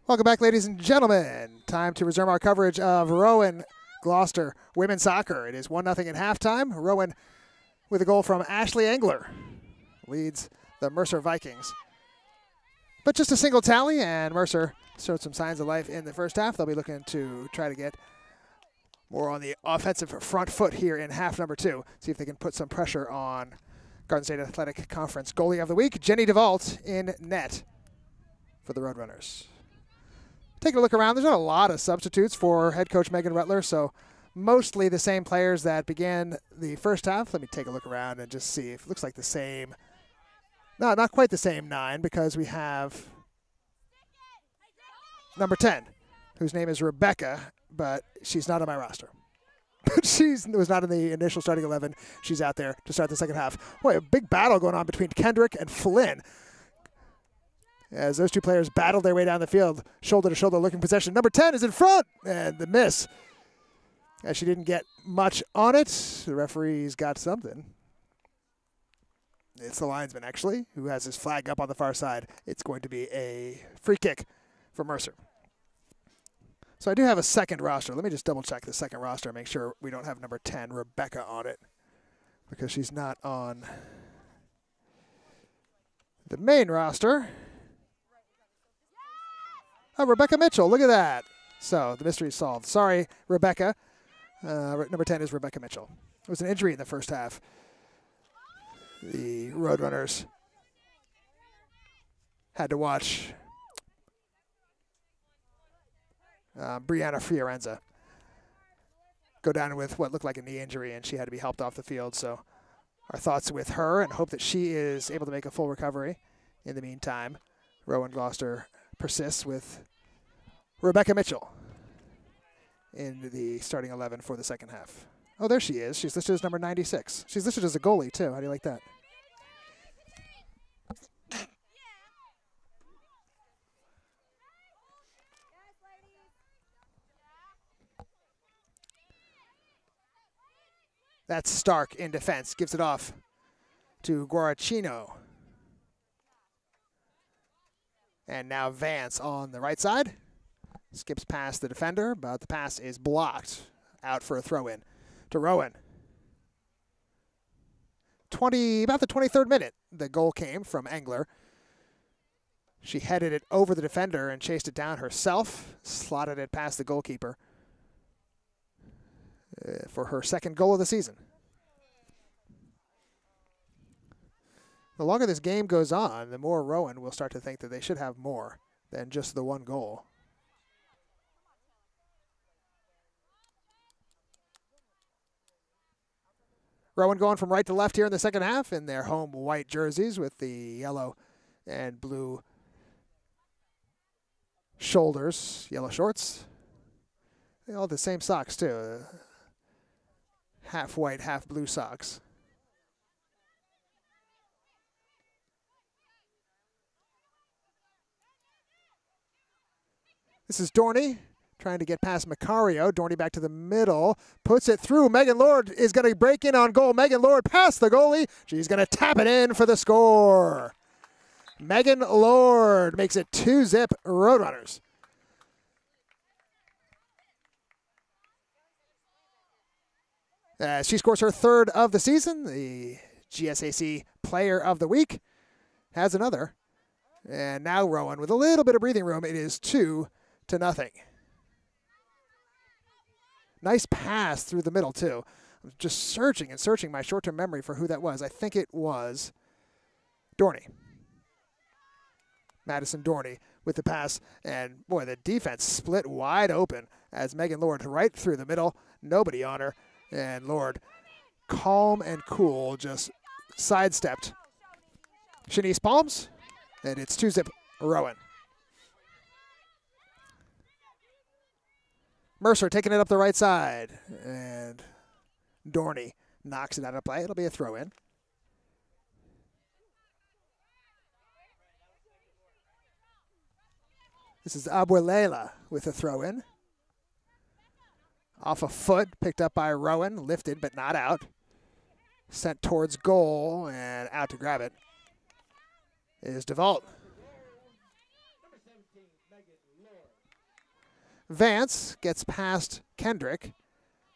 Welcome back, ladies and gentlemen. Time to resume our coverage of Rowan Gloucester women's soccer. It is 1-0 at halftime. Rowan, with a goal from Ashley Engler, leads the Mercer Vikings. But just a single tally, and Mercer showed some signs of life in the first half. They'll be looking to try to get more on the offensive front foot here in half number 2. See if they can put some pressure on Garden State Athletic Conference Goalie of the Week, Jenny DeVault, in net for the Roadrunners. Taking a look around, there's not a lot of substitutes for head coach Megan Rutler, so mostly the same players that began the first half. Let me take a look around and just see if it looks like the same. No, not quite the same 9, because we have number 10, whose name is Rebecca, but she's not on my roster. She was not in the initial starting 11. She's out there to start the second half. Boy, a big battle going on between Kendrick and Flynn, as those two players battled their way down the field, shoulder to shoulder, looking possession. Number 10 is in front, and the miss, as she didn't get much on it. The referee's got something. It's the linesman, actually, who has his flag up on the far side. It's going to be a free kick for Mercer. So I do have a second roster. Let me just double check the second roster and make sure we don't have number 10, Rebecca, on it, because she's not on the main roster. Oh, Rebecca Mitchell, look at that. So the mystery is solved. Sorry, Rebecca. Number 10 is Rebecca Mitchell. It was an injury in the first half. The Roadrunners had to watch Brianna Fiorenza go down with what looked like a knee injury, and she had to be helped off the field. So our thoughts with her, and hope that she is able to make a full recovery. In the meantime, Rowan Gloucester persists with Rebecca Mitchell in the starting 11 for the second half. Oh, there she is. She's listed as number 96. She's listed as a goalie, too. How do you like that? That's Stark in defense. Gives it off to Guaracino. And now Vance on the right side. Skips past the defender, but the pass is blocked. Out for a throw-in to Rowan. About the 23rd minute, the goal came from Engler. She headed it over the defender and chased it down herself. Slotted it past the goalkeeper for her second goal of the season. The longer this game goes on, the more Rowan will start to think that they should have more than just the one goal. Rowan going from right to left here in the second half in their home white jerseys with the yellow and blue shoulders, yellow shorts. They all have the same socks, too. Half white, half blue socks. This is Dorney trying to get past Macario. Dorney back to the middle. Puts it through. Megan Lord is going to break in on goal. Megan Lord past the goalie. She's going to tap it in for the score. Megan Lord makes it 2-0 Roadrunners. She scores her third of the season. The GSAC Player of the Week has another. And now Rowan with a little bit of breathing room. It is 2-0. Nice pass through the middle, too. I'm just searching and searching my short-term memory for who that was. I think it was Dorney. Madison Dorney with the pass. And, boy, the defense split wide open as Megan Lord right through the middle. Nobody on her. And Lord, calm and cool, just sidestepped Shanice Palms. And it's 2-0 Rowan. Mercer taking it up the right side. And Dorney knocks it out of play. It'll be a throw-in. This is Abuelela with a throw-in. Off a foot, picked up by Rowan, lifted but not out. Sent towards goal, and out to grab it is DeVault. Vance gets past Kendrick,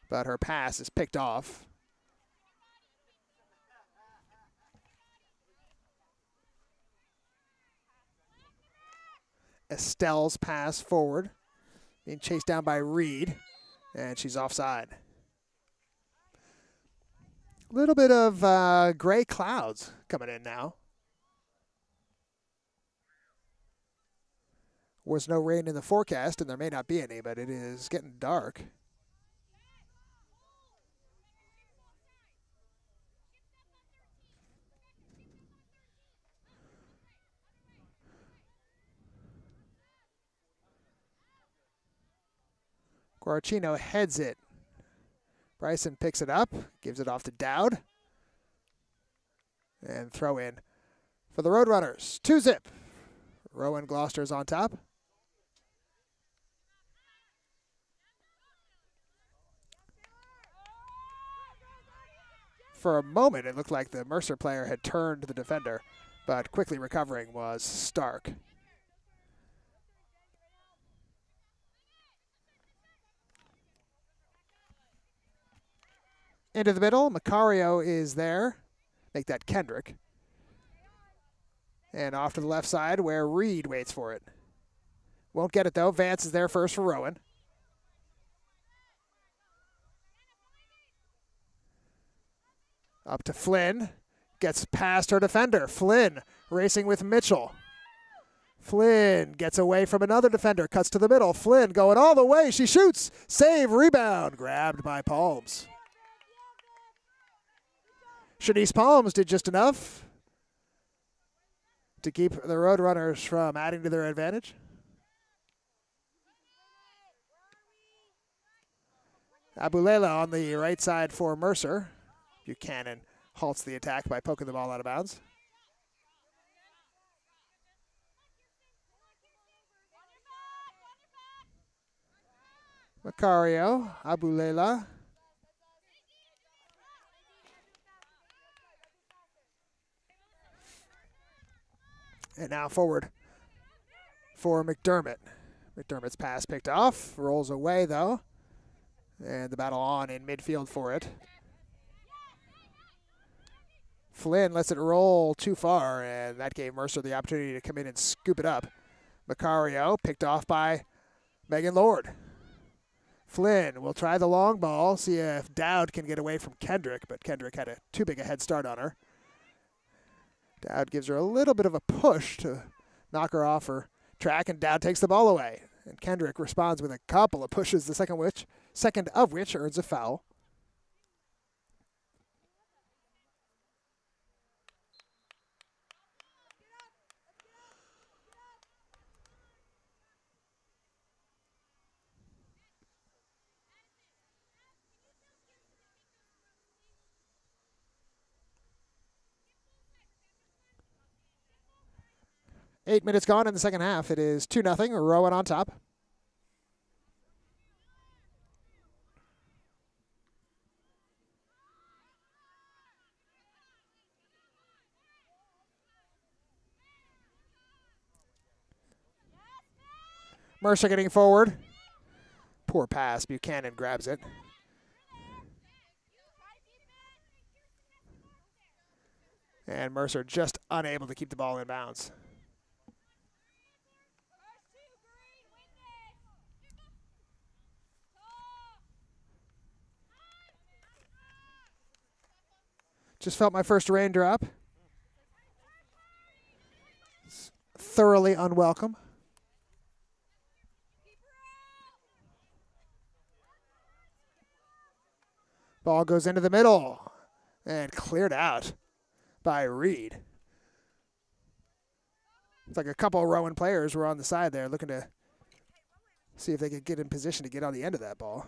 but her pass is picked off. Estelle's pass forward, being chased down by Reed, and she's offside. A little bit of gray clouds coming in now. Was no rain in the forecast, and there may not be any, but it is getting dark. Guarcino heads it. Bryson picks it up, gives it off to Dowd. And throw in for the Roadrunners. 2-zip. Rowan Gloucester's on top. For a moment, it looked like the Mercer player had turned the defender, but quickly recovering was Stark. Into the middle, Macario is there. Make that Kendrick. And off to the left side where Reed waits for it. Won't get it though. Vance is there first for Rowan. Up to Flynn. Gets past her defender. Flynn racing with Mitchell. Flynn gets away from another defender. Cuts to the middle. Flynn going all the way. She shoots. Save, rebound. Grabbed by Palms. Shanice Palms did just enough to keep the Roadrunners from adding to their advantage. Abulela on the right side for Mercer. Buchanan halts the attack by poking the ball out of bounds. Macario, Abulela. And now forward for McDermott. McDermott's pass picked off. Rolls away, though. And the battle on in midfield for it. Flynn lets it roll too far, and that gave Mercer the opportunity to come in and scoop it up. Macario picked off by Megan Lord. Flynn will try the long ball, see if Dowd can get away from Kendrick, but Kendrick had too big a head start on her. Dowd gives her a little bit of a push to knock her off her track, and Dowd takes the ball away. And Kendrick responds with a couple of pushes, the second of which earns a foul. Eight minutes gone in the second half. It is 2-0. Rowan on top. Mercer getting forward. Poor pass. Buchanan grabs it. And Mercer just unable to keep the ball in bounds. Just felt my first raindrop. It's thoroughly unwelcome. Ball goes into the middle and cleared out by Reed. It's like a couple of Rowan players were on the side there looking to see if they could get in position to get on the end of that ball.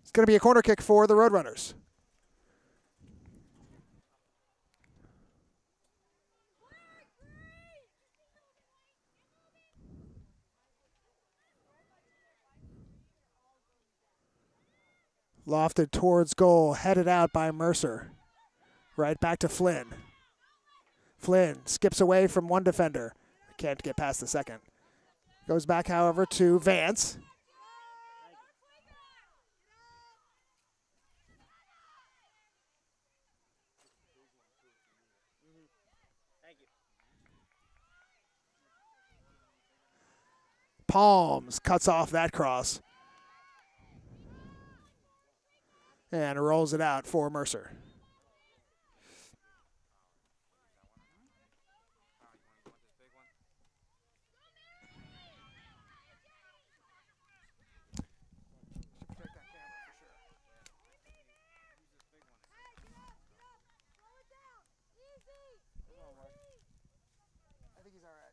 It's going to be a corner kick for the Roadrunners. Lofted towards goal, headed out by Mercer. Right back to Flynn. Flynn skips away from one defender. Can't get past the second. Goes back, however, to Vance. Palms cuts off that cross. And rolls it out for Mercer. I think he's all right.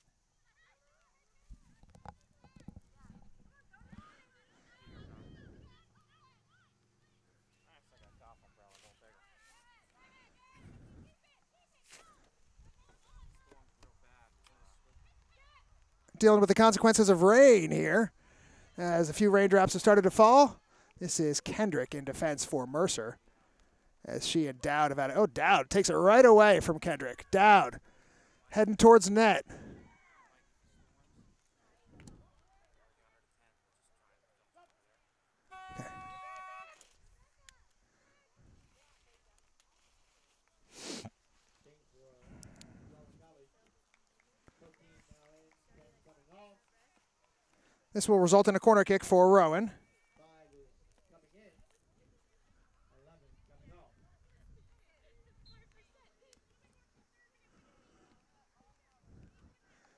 Dealing with the consequences of rain here, as a few raindrops have started to fall. This is Kendrick in defense for Mercer, as she and Dowd have had it. Oh, Dowd takes it right away from Kendrick. Dowd heading towards net. This will result in a corner kick for Rowan.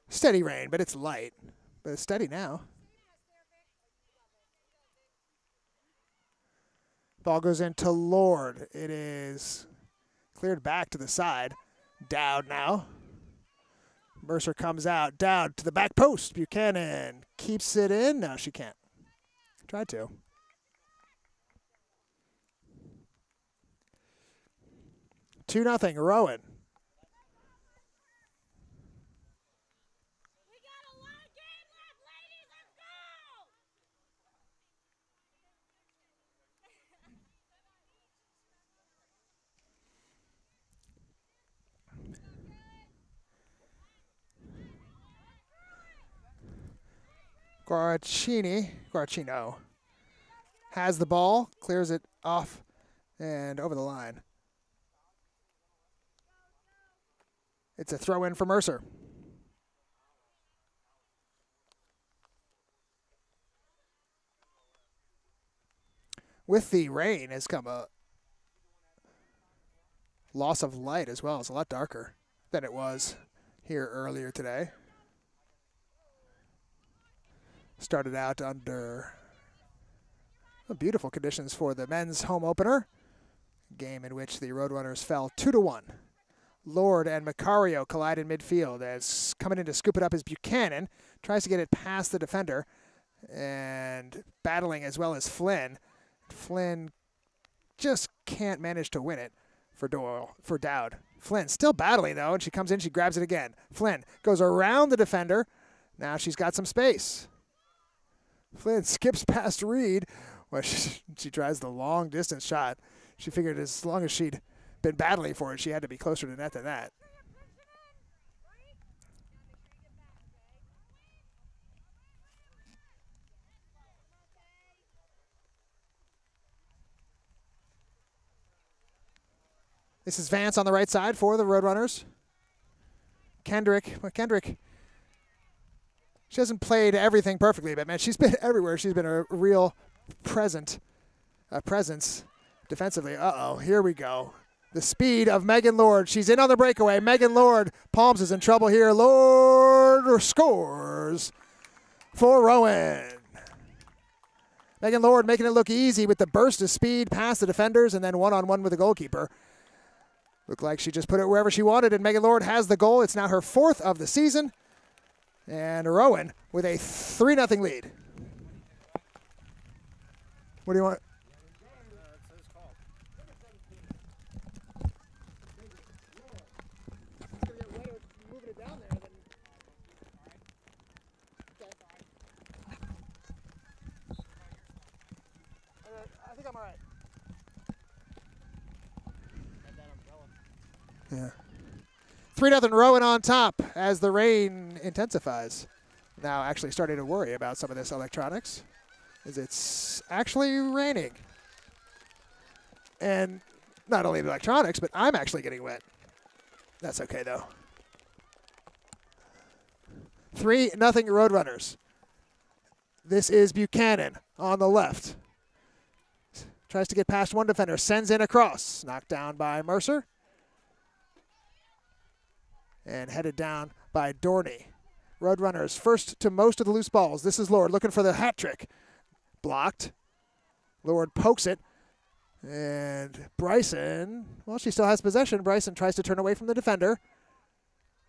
Steady rain, but it's light. But it's steady now. Ball goes into Lord. It is cleared back to the side. Dowd now. Mercer comes out. Dowd to the back post. Buchanan keeps it in. No, she can't. Tried to. Two 2-0, Rowan. Guaracino has the ball, clears it off and over the line. It's a throw in for Mercer. With the rain has come a loss of light as well. It's a lot darker than it was here earlier today. Started out under beautiful conditions for the men's home opener, game in which the Roadrunners fell 2-1. Lord and Macario collide in midfield as coming in to scoop it up is Buchanan. Tries to get it past the defender and battling as well as Flynn. Flynn just can't manage to win it for Dowd. Flynn still battling though, and she comes in, she grabs it again. Flynn goes around the defender. Now she's got some space. Flynn skips past Reed. Well, she tries the long distance shot. She figured as long as she'd been battling for it, she had to be closer to net than that. This is Vance on the right side for the Roadrunners. Kendrick. She hasn't played everything perfectly, but man, she's been everywhere. She's been a real presence defensively. Uh-oh, here we go. The speed of Megan Lord. She's in on the breakaway. Megan Lord. Palms is in trouble here. Lord scores for Rowan. Megan Lord making it look easy with the burst of speed past the defenders and then one-on-one with the goalkeeper. Looked like she just put it wherever she wanted, and Megan Lord has the goal. It's now her 4th of the season. And Rowan with a 3-0 lead. What do you want? I think I'm all right. Yeah. 3-0 Rowan on top as the rain intensifies. Now actually starting to worry about some of this electronics, as it's actually raining. And not only the electronics, but I'm actually getting wet. That's okay, though. 3-0 Roadrunners. This is Buchanan on the left. Tries to get past one defender, sends in a cross. Knocked down by Mercer. And headed down by Dorney. Roadrunners first to most of the loose balls. This is Lord looking for the hat trick. Blocked. Lord pokes it. And Bryson, well, she still has possession. Bryson tries to turn away from the defender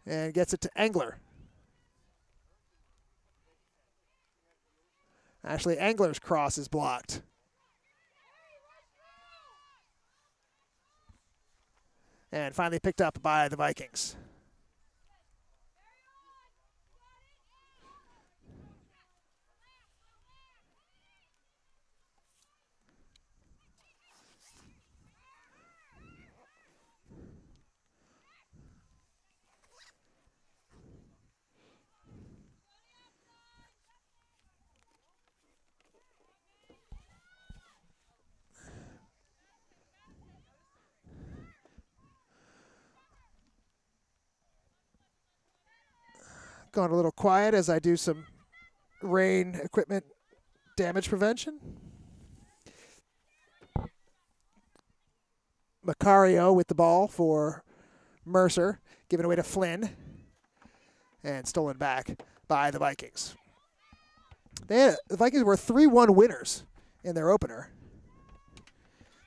and gets it to Engler. Ashley Engler's cross is blocked. And finally picked up by the Vikings. Going a little quiet as I do some rain equipment damage prevention. Macario with the ball for Mercer, given away to Flynn, and stolen back by the Vikings. The Vikings were 3-1 winners in their opener.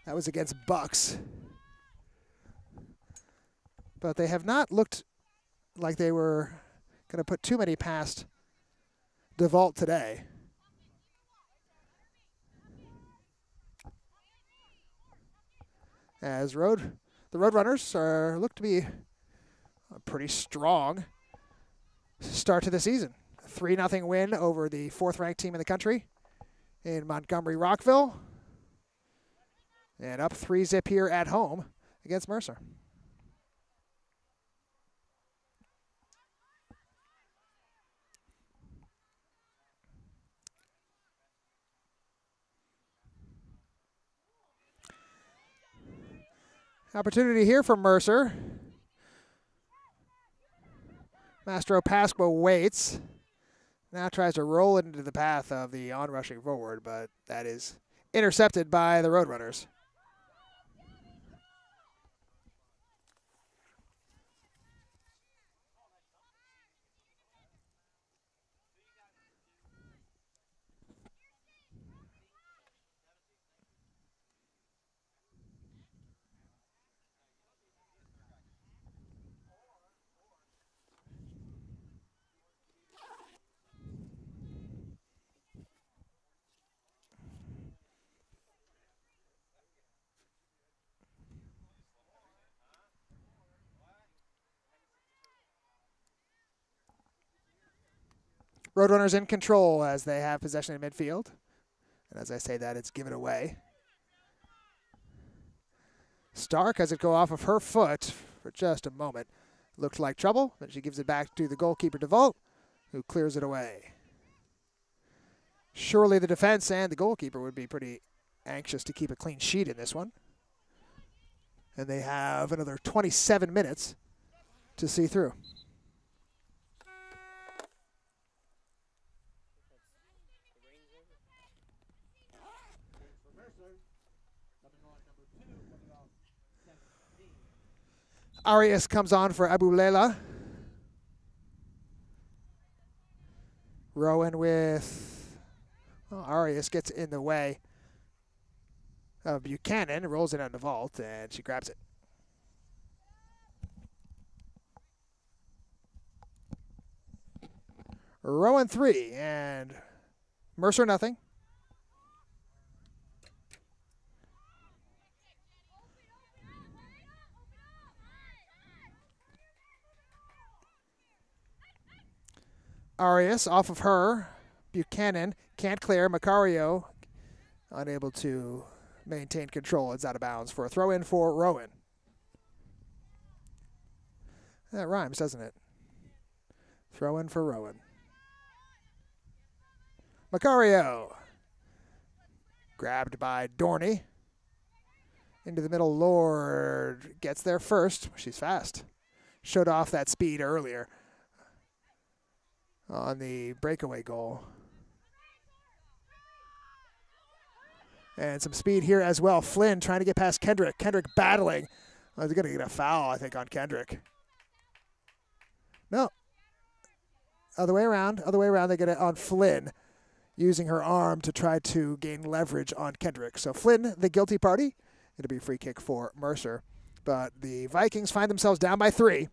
That was against Bucks. But they have not looked like they were going to put too many past DeVault today. As the Roadrunners look to be a pretty strong start to the season. A 3-0 win over the 4th-ranked team in the country in Montgomery Rockville. And up 3-0 here at home against Mercer. Opportunity here for Mercer. Mastro Pasqua waits. Now tries to roll it into the path of the on-rushing forward, but that is intercepted by the Roadrunners. Roadrunners in control as they have possession in midfield. And as I say that, it's given away. Stark has it go off of her foot for just a moment. Looked like trouble, but she gives it back to the goalkeeper, DeVault, who clears it away. Surely the defense and the goalkeeper would be pretty anxious to keep a clean sheet in this one. And they have another 27 minutes to see through. Arias comes on for Abu Lela. Rowan with, well, Arias gets in the way of Buchanan, rolls it on the vault, and she grabs it. Rowan 3 and Mercer nothing. Arias off of her. Buchanan can't clear. Macario unable to maintain control. It's out of bounds for a throw-in for Rowan. That rhymes, doesn't it? Throw in for Rowan. Macario. Grabbed by Dorney. Into the middle, Lord gets there first. She's fast. Showed off that speed earlier on the breakaway goal. And some speed here as well. Flynn trying to get past Kendrick. Kendrick battling. Oh, they're going to get a foul, I think, on Kendrick. No. Other way around. Other way around. They get it on Flynn, using her arm to try to gain leverage on Kendrick. So Flynn, the guilty party. It'll be a free kick for Mercer. But the Vikings find themselves down by 3.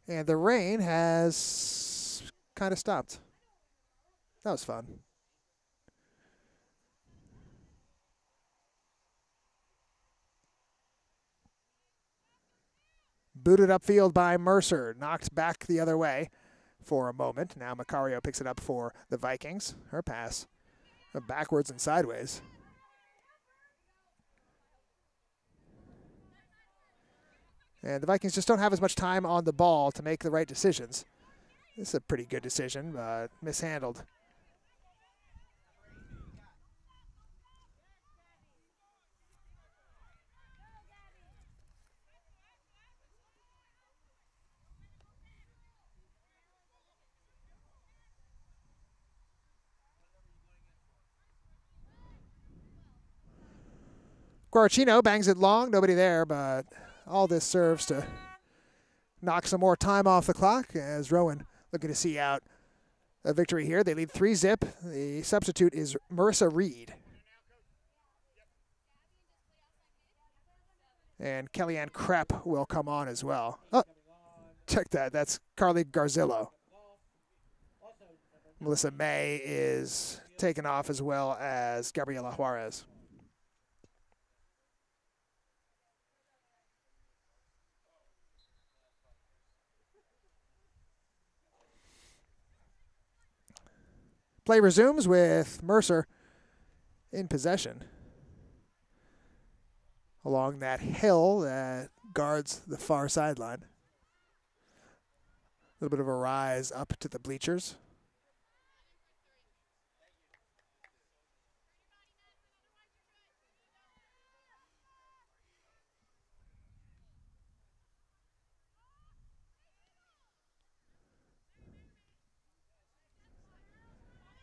And the rain has kind of stopped. That was fun. Booted upfield by Mercer. Knocked back the other way for a moment. Now Macario picks it up for the Vikings. Her pass backwards and sideways. And the Vikings just don't have as much time on the ball to make the right decisions. This is a pretty good decision, but mishandled. Guaracino bangs it long. Nobody there, but all this serves to knock some more time off the clock as Rowan looking to see out a victory here. They lead 3-0. The substitute is Marissa Reed. And Kellyanne Krepp will come on as well. Oh, check that. That's Carly Garzillo. Melissa May is taken off as well as Gabriela Juarez. Play resumes with Mercer in possession along that hill that guards the far sideline. A little bit of a rise up to the bleachers.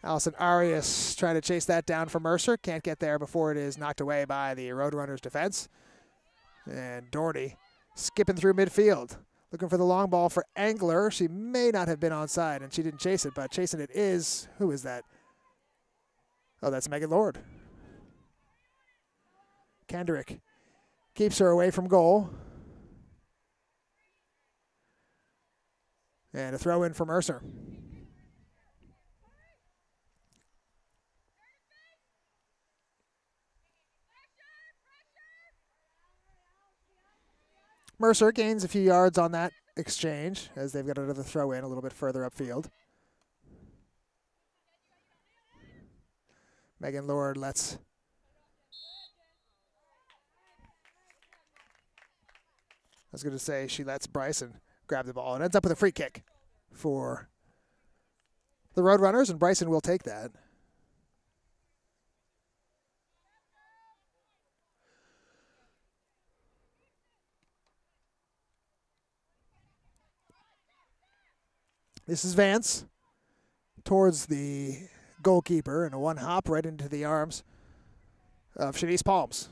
Allison Arias trying to chase that down for Mercer. Can't get there before it is knocked away by the Roadrunners defense. And Doherty skipping through midfield. Looking for the long ball for Angler. She may not have been onside, and she didn't chase it, but chasing it is, who is that? Oh, that's Megan Lord. Kendrick keeps her away from goal. And a throw in for Mercer. Mercer gains a few yards on that exchange as they've got another throw in a little bit further upfield. Megan Lord lets I was going to say she lets Bryson grab the ball and ends up with a free kick for the Roadrunners, and Bryson will take that. This is Vance towards the goalkeeper and a one hop right into the arms of Shanice Palms.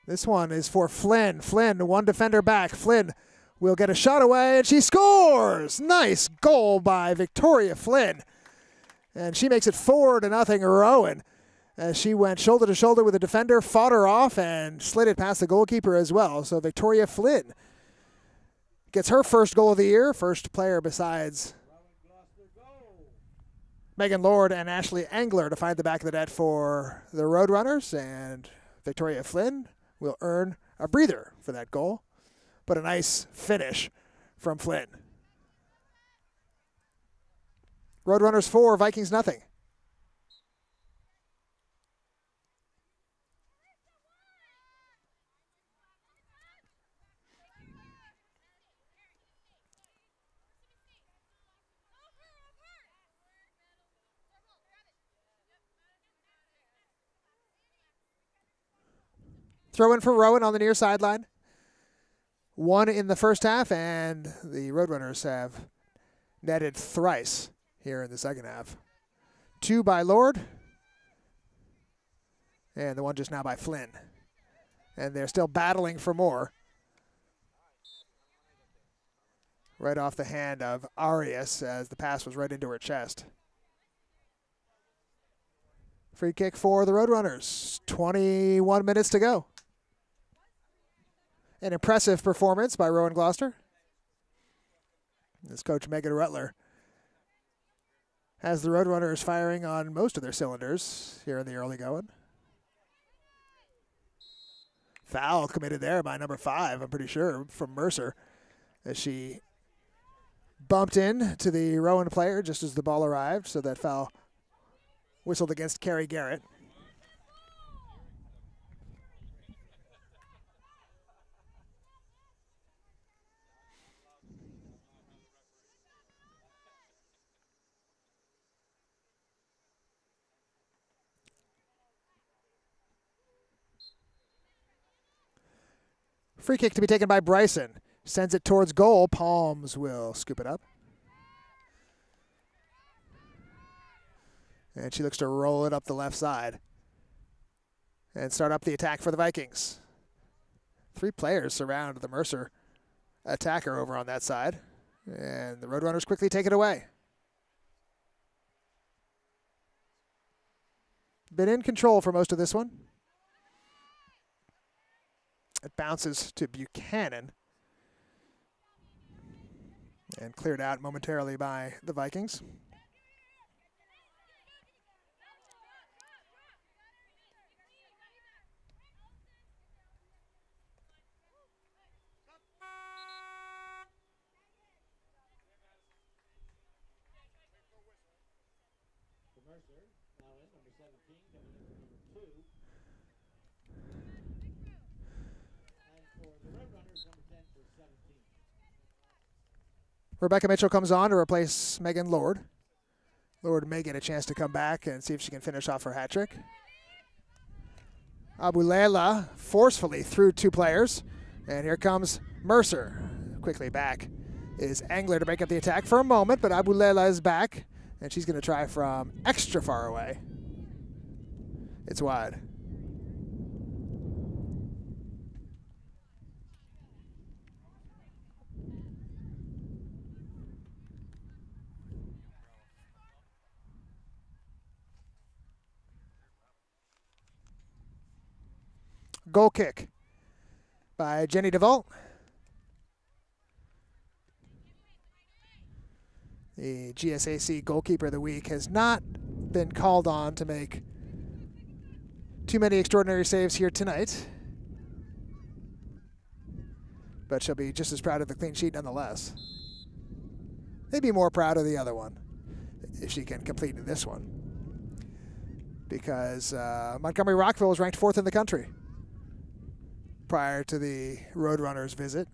This one is for Flynn. Flynn, one defender back. Flynn will get a shot away, and she scores! Nice goal by Victoria Flynn. And she makes it 4-0 Rowan. As she went shoulder to shoulder with the defender, fought her off, and slid it past the goalkeeper as well. So Victoria Flynn gets her first goal of the year, first player besides Megan Lord and Ashley Angler to find the back of the net for the Roadrunners. And Victoria Flynn will earn a breather for that goal. But a nice finish from Flynn. Roadrunners 4, Vikings nothing. Throw in for Rowan on the near sideline. 1 in the first half, and the Roadrunners have netted thrice here in the second half. 2 by Lord, and the one just now by Flynn. And they're still battling for more. Right off the hand of Arias as the pass was right into her chest. Free kick for the Roadrunners. 21 minutes to go. An impressive performance by Rowan Gloucester. As coach Megan Rutler has the Roadrunners firing on most of their cylinders here in the early going. Foul committed there by number 5, I'm pretty sure, from Mercer, as she bumped in to the Rowan player just as the ball arrived, so that foul whistled against Carrie Garrett. Free kick to be taken by Bryson. Sends it towards goal. Palms will scoop it up. And she looks to roll it up the left side and start up the attack for the Vikings. 3 players surround the Mercer attacker over on that side. And the Roadrunners quickly take it away. Been in control for most of this one. It bounces to Buchanan and cleared out momentarily by the Vikings. Rebecca Mitchell comes on to replace Megan Lord. Lord may get a chance to come back and see if she can finish off her hat trick. Abulela forcefully through 2 players. And here comes Mercer. Quickly back is Angler to break up the attack for a moment, but Abulela is back, and she's going to try from extra far away. It's wide. Goal kick by Jenny DeVault. The GSAC goalkeeper of the week has not been called on to make too many extraordinary saves here tonight, but she'll be just as proud of the clean sheet nonetheless. Maybe more proud of the other one if she can complete this one, because Montgomery Rockville was ranked 4th in the country prior to the Roadrunners visit.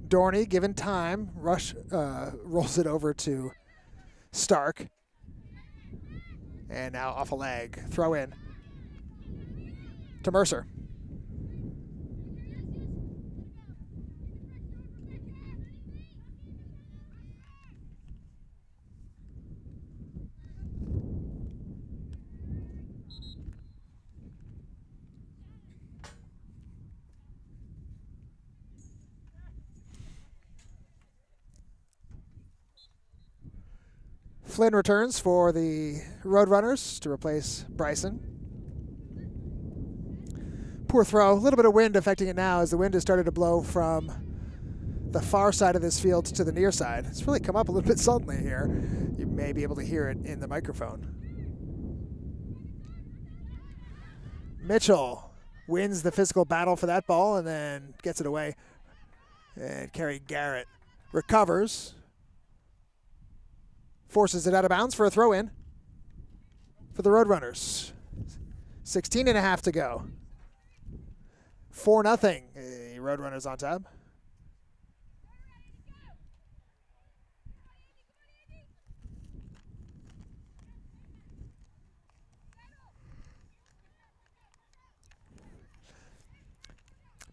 Dorney, given time, rolls it over to Stark. And now off a leg. Throw in to Mercer. Flynn returns for the Roadrunners to replace Bryson. Poor throw. A little bit of wind affecting it now as the wind has started to blow from the far side of this field to the near side. It's really come up a little bit suddenly here. You may be able to hear it in the microphone. Mitchell wins the physical battle for that ball and then gets it away. And Kerry Garrett recovers. Forces it out of bounds for a throw-in for the Roadrunners. 16.5 to go. 4-0. Roadrunners on top.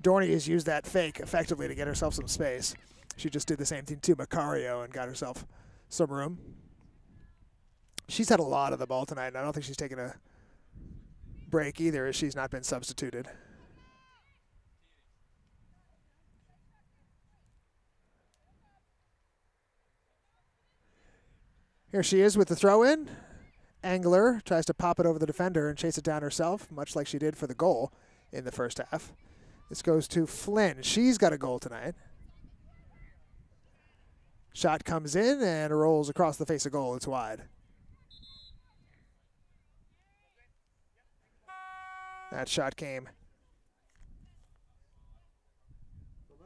Dorney has used that fake effectively to get herself some space. She just did the same thing to Macario and got herself some room. She's had a lot of the ball tonight, and I don't think she's taken a break either, as she's not been substituted. Here she is with the throw-in. Angler tries to pop it over the defender and chase it down herself, much like she did for the goal in the first half. This goes to Flynn. She's got a goal tonight. Shot comes in and rolls across the face of goal. It's wide. That shot came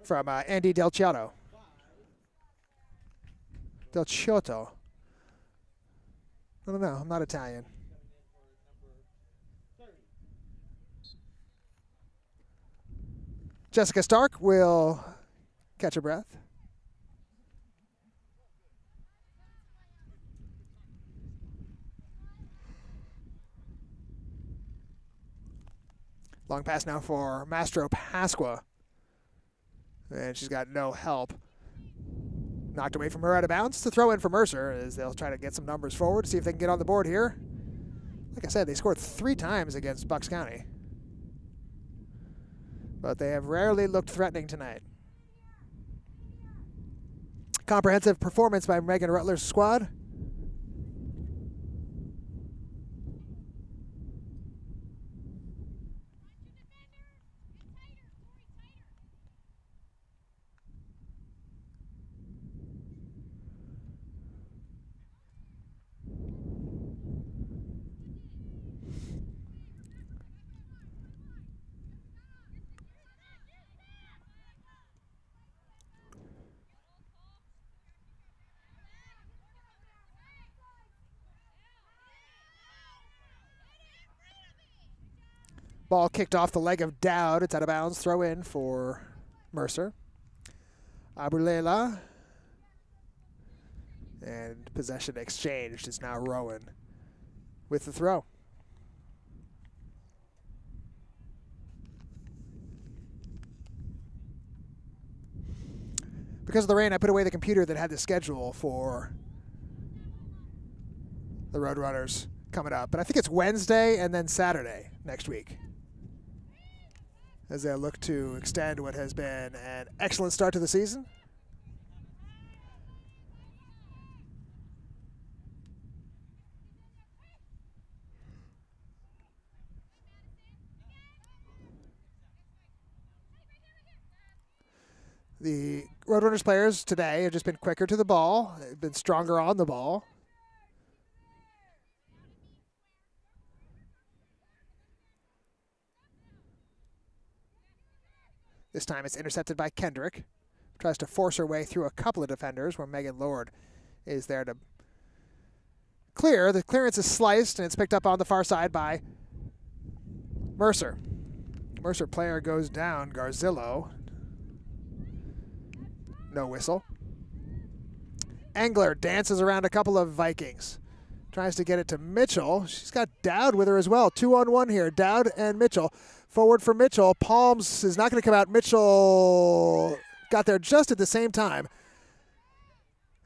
from Andy Del Ciotto. Del Ciotto. I don't know. I'm not Italian. Jessica Stark will catch her breath. Long pass now for Mastro Pasqua. And she's got no help. Knocked away from her out of bounds to throw in for Mercer as they'll try to get some numbers forward, see if they can get on the board here. Like I said, they scored 3 times against Bucks County. But they have rarely looked threatening tonight. Comprehensive performance by Megan Rutler's squad. Ball kicked off the leg of Dowd. It's out of bounds. Throw in for Mercer. Abulela. And possession exchanged. It's now Rowan with the throw. Because of the rain, I put away the computer that had the schedule for the Roadrunners coming up. But I think it's Wednesday and then Saturday next week, as they look to extend what has been an excellent start to the season. The Roadrunners players today have just been quicker to the ball. They've been stronger on the ball. This time it's intercepted by Kendrick. Tries to force her way through a couple of defenders where Megan Lord is there to clear. The clearance is sliced and it's picked up on the far side by Mercer. Mercer player goes down, Garzillo. No whistle. Angler dances around a couple of Vikings. Tries to get it to Mitchell. She's got Dowd with her as well. 2-on-1 here. Dowd and Mitchell. Forward for Mitchell. Palms is not going to come out. Mitchell got there just at the same time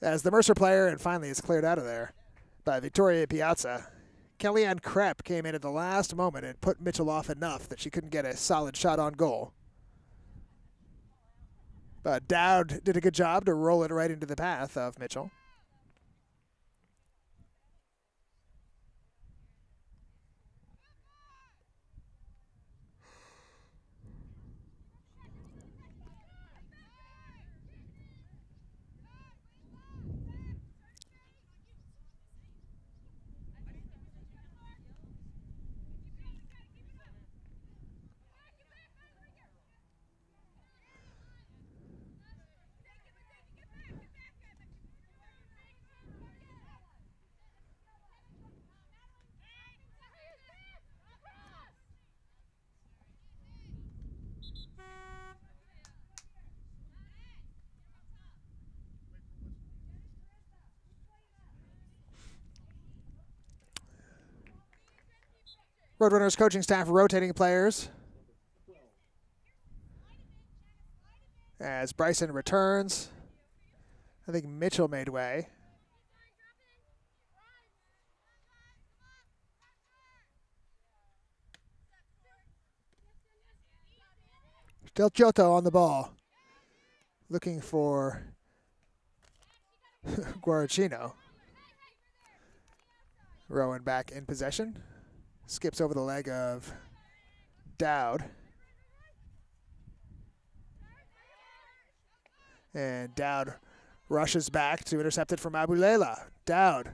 as the Mercer player, and finally is cleared out of there by Victoria Piazza. Kellyanne Krepp came in at the last moment and put Mitchell off enough that she couldn't get a solid shot on goal. But Dowd did a good job to roll it right into the path of Mitchell. Roadrunners coaching staff rotating players as Bryson returns. I think Mitchell made way. Del Giotto on the ball, looking for Guaracino. Rowan back in possession. Skips over the leg of Dowd. And Dowd rushes back to intercept it from Abulela. Dowd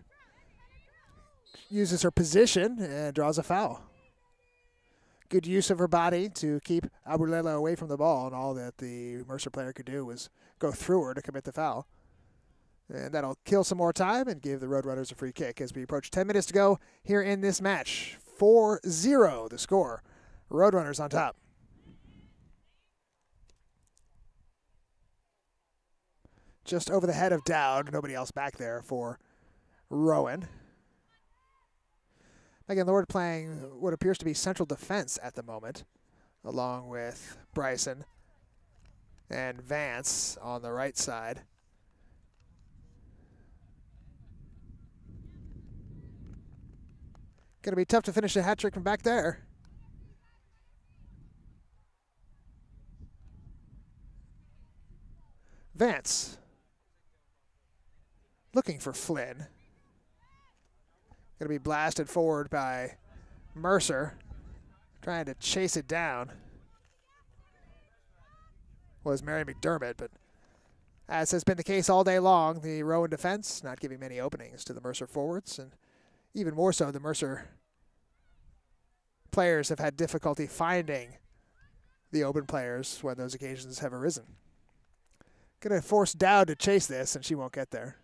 uses her position and draws a foul. Good use of her body to keep Abulela away from the ball, and all that the Mercer player could do was go through her to commit the foul. And that'll kill some more time and give the Roadrunners a free kick as we approach 10 minutes to go here in this match. 4-0 the score. Roadrunners on top. Just over the head of Dowd. Nobody else back there for Rowan. Megan Lord playing what appears to be central defense at the moment, along with Bryson and Vance on the right side. Going to be tough to finish a hat trick from back there. Vance looking for Flynn. Going to be blasted forward by Mercer, trying to chase it down. Was Mary McDermott, but as has been the case all day long, the Rowan defense not giving many openings to the Mercer forwards, and even more so, the Mercer players have had difficulty finding the open players when those occasions have arisen. Going to force Dowd to chase this, and she won't get there.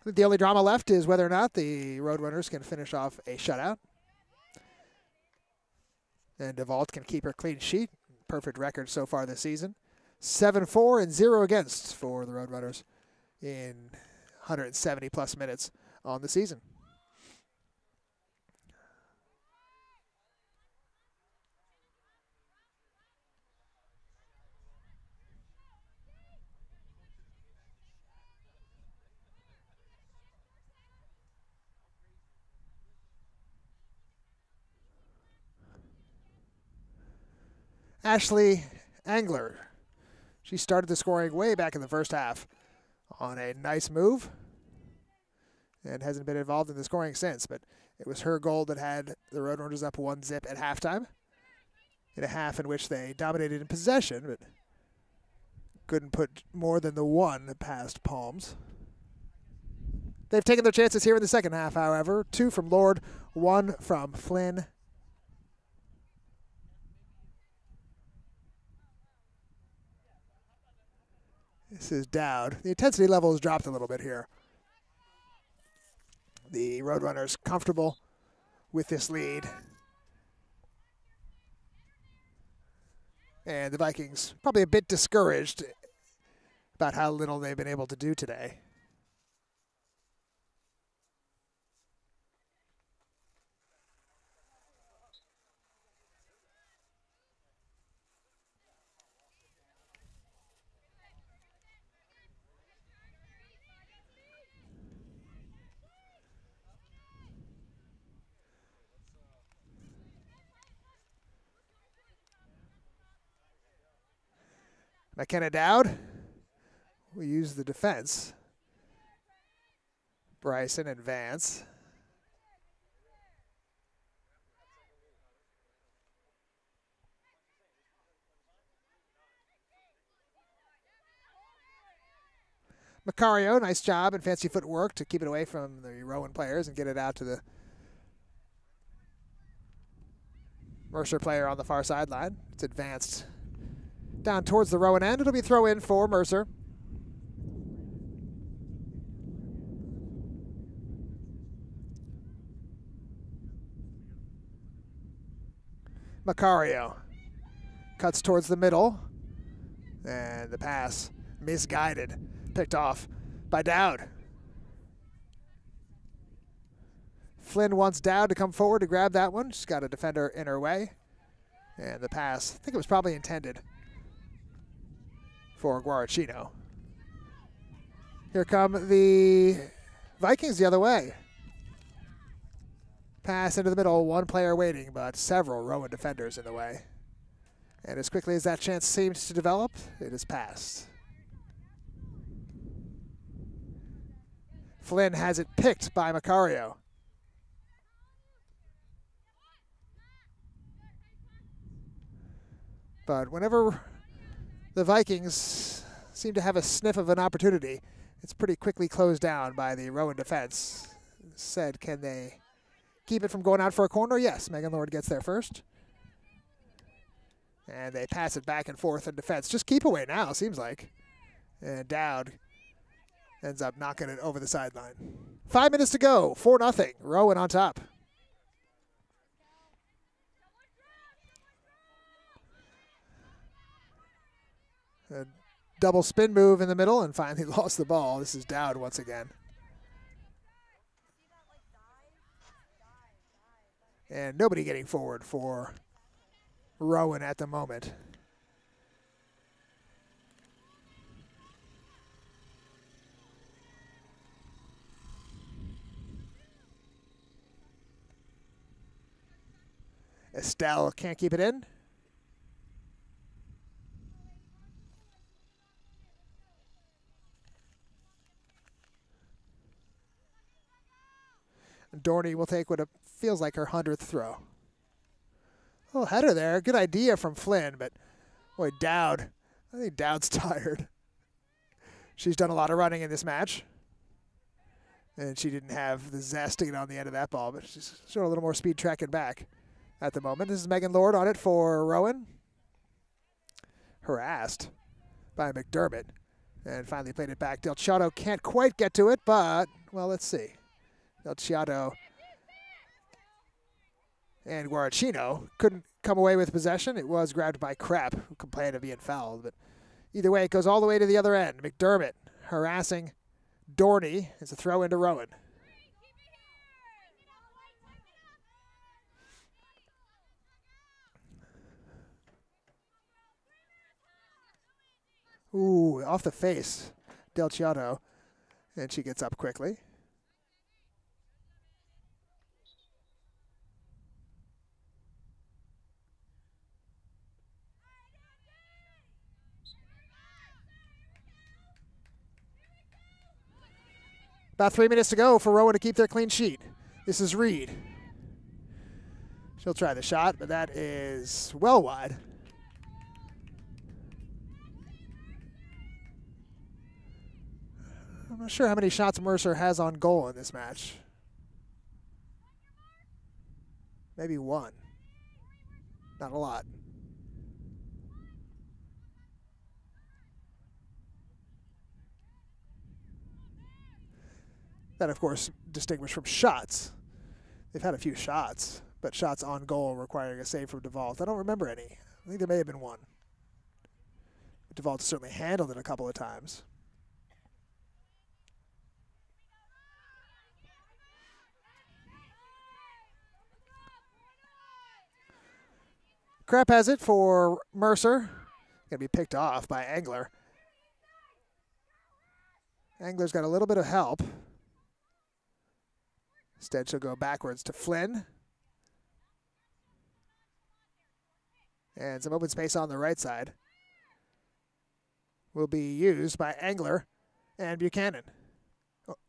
The only drama left is whether or not the Roadrunners can finish off a shutout. And DeVault can keep her clean sheet. Perfect record so far this season. 7-4 and 0 against for the Roadrunners in 170-plus minutes on the season. Ashley Angler. She started the scoring way back in the first half on a nice move and hasn't been involved in the scoring since, but it was her goal that had the Roadrunners up 1-0 at halftime in a half in which they dominated in possession, but couldn't put more than the one past Palms. They've taken their chances here in the second half, however. 2 from Lord, 1 from Flynn. This is Dowd. The intensity level has dropped a little bit here. The Roadrunners comfortable with this lead. And the Vikings probably a bit discouraged about how little they've been able to do today. McKenna Dowd will use the defense. Bryson and Vance. Macario, nice job and fancy footwork to keep it away from the Rowan players and get it out to the Mercer player on the far sideline. It's advanced down towards the Rowan end. It'll be throw in for Mercer. Macario cuts towards the middle. And the pass misguided, picked off by Dowd. Flynn wants Dowd to come forward to grab that one. She's got a defender in her way. And the pass, I think it was probably intended for Guaracino. Here come the Vikings the other way. Pass into the middle, one player waiting, but several Rowan defenders in the way. And as quickly as that chance seems to develop, it is passed. Flynn has it picked by Macario. But whenever the Vikings seem to have a sniff of an opportunity, it's pretty quickly closed down by the Rowan defense. Said, can they keep it from going out for a corner? Yes, Megan Lord gets there first. And they pass it back and forth in defense. Just keep away now, seems like. And Dowd ends up knocking it over the sideline. 5 minutes to go, 4-0, Rowan on top. A double spin move in the middle and finally lost the ball. This is Dowd once again. And nobody getting forward for Rowan at the moment. Estelle can't keep it in. Dorney will take what feels like her 100th throw. Oh, header there. Good idea from Flynn, but boy, Dowd. I think Dowd's tired. She's done a lot of running in this match. And she didn't have the zest to get on the end of that ball, but she's showing a little more speed tracking back at the moment. This is Megan Lord on it for Rowan. Harassed by McDermott. And finally played it back. Del Ciotto can't quite get to it, but, well, let's see. Del Ciotto and Guaracino couldn't come away with possession. It was grabbed by Krepp, who complained of being fouled. But either way, it goes all the way to the other end. McDermott harassing Dorney. It's a throw into Rowan. Ooh, off the face, Del Ciotto. And she gets up quickly. About 3 minutes to go for Rowan to keep their clean sheet. This is Reed. She'll try the shot, but that is well wide. I'm not sure how many shots Mercer has on goal in this match. Maybe one. Not a lot. That, of course, distinguished from shots. They've had a few shots, but shots on goal requiring a save from DeVault. I don't remember any. I think there may have been one. DeVault certainly handled it a couple of times. Krepp has it for Mercer. Going to be picked off by Angler. Angler's got a little bit of help. Instead, she'll go backwards to Flynn. And some open space on the right side will be used by Angler and Buchanan.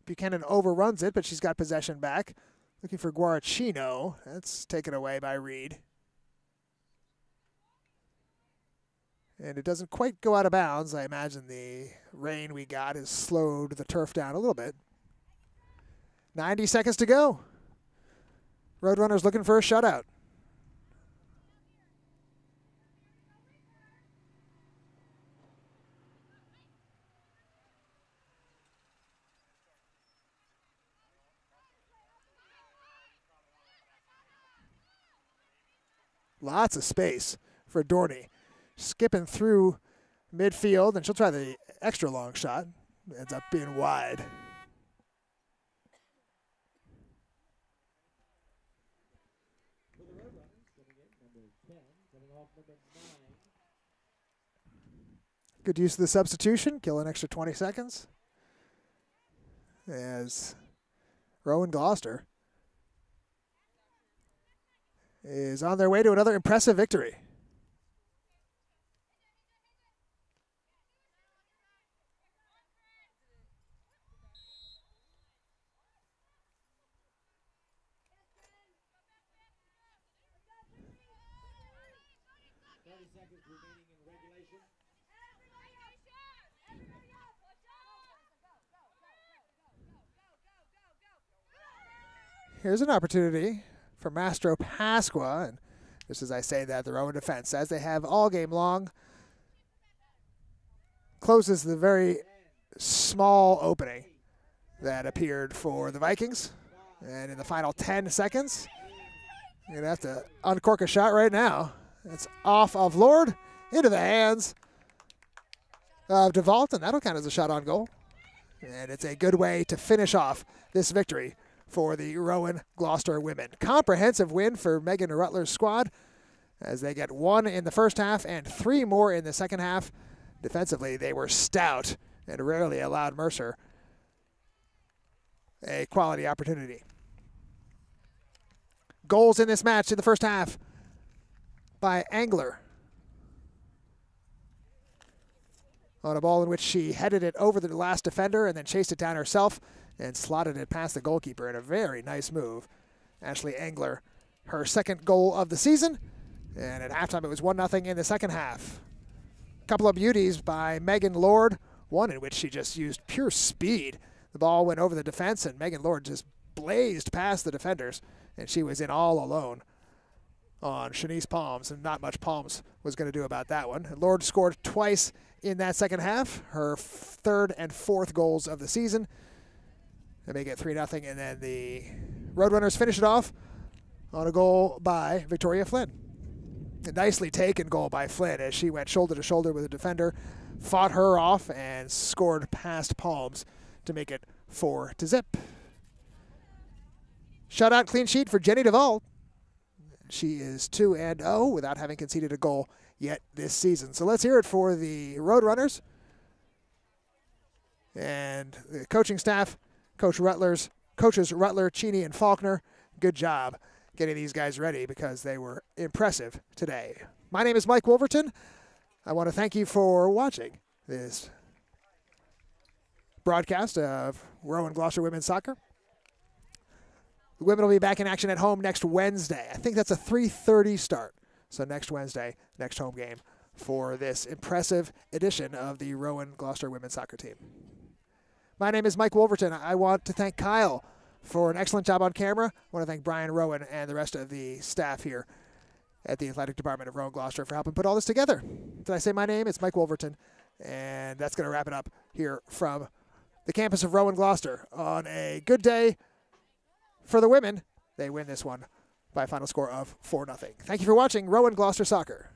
Buchanan overruns it, but she's got possession back. Looking for Guaracino. That's taken away by Reed. And it doesn't quite go out of bounds. I imagine the rain we got has slowed the turf down a little bit. 90 seconds to go. Roadrunners looking for a shutout. Lots of space for Dorney. skipping through midfield, and she'll try the extra long shot. Ends up being wide. Good use of the substitution, kill an extra 20 seconds. As Rowan Gloucester is on their way to another impressive victory. Here's an opportunity for Mastro Pasqua, and just as I say that, the Rowan defense, as they have all game long, closes the very small opening that appeared for the Vikings. And in the final 10 seconds, you're going to have to uncork a shot right now. It's off of Lord into the hands of DeVault, and that'll count as a shot on goal. And it's a good way to finish off this victory for the Rowan Gloucester women. Comprehensive win for Megan Rutler's squad as they get 1 in the first half and 3 more in the second half. Defensively, they were stout and rarely allowed Mercer a quality opportunity. Goals in this match in the first half by Angler on a ball in which she headed it over the last defender and then chased it down herself and slotted it past the goalkeeper in a very nice move. Ashley Angler, her second goal of the season, and at halftime it was 1-0 in the second half. A couple of beauties by Megan Lord, one in which she just used pure speed. The ball went over the defense and Megan Lord just blazed past the defenders, and she was in all alone on Shanice Palms, and not much Palms was going to do about that one. Lord scored twice in that second half, her third and fourth goals of the season. They make it 3-0, and then the Roadrunners finish it off on a goal by Victoria Flynn. A nicely taken goal by Flynn as she went shoulder to shoulder with a defender, fought her off, and scored past Palms to make it 4-0. Shutout clean sheet for Jenny DeVault. She is 2-0 without having conceded a goal yet this season. So let's hear it for the Roadrunners and the coaching staff. Coaches Rutler, Cheney, and Faulkner, good job getting these guys ready because they were impressive today. My name is Mike Wolverton. I want to thank you for watching this broadcast of Rowan Gloucester Women's Soccer. The women will be back in action at home next Wednesday. I think that's a 3:30 start. So next Wednesday, next home game for this impressive edition of the Rowan Gloucester Women's Soccer team. My name is Mike Wolverton. I want to thank Kyle for an excellent job on camera. I want to thank Brian Rowan and the rest of the staff here at the Athletic Department of Rowan Gloucester for helping put all this together. Did I say my name? It's Mike Wolverton. And that's going to wrap it up here from the campus of Rowan Gloucester on a good day for the women. They win this one by a final score of 4-0. Thank you for watching Rowan Gloucester Soccer.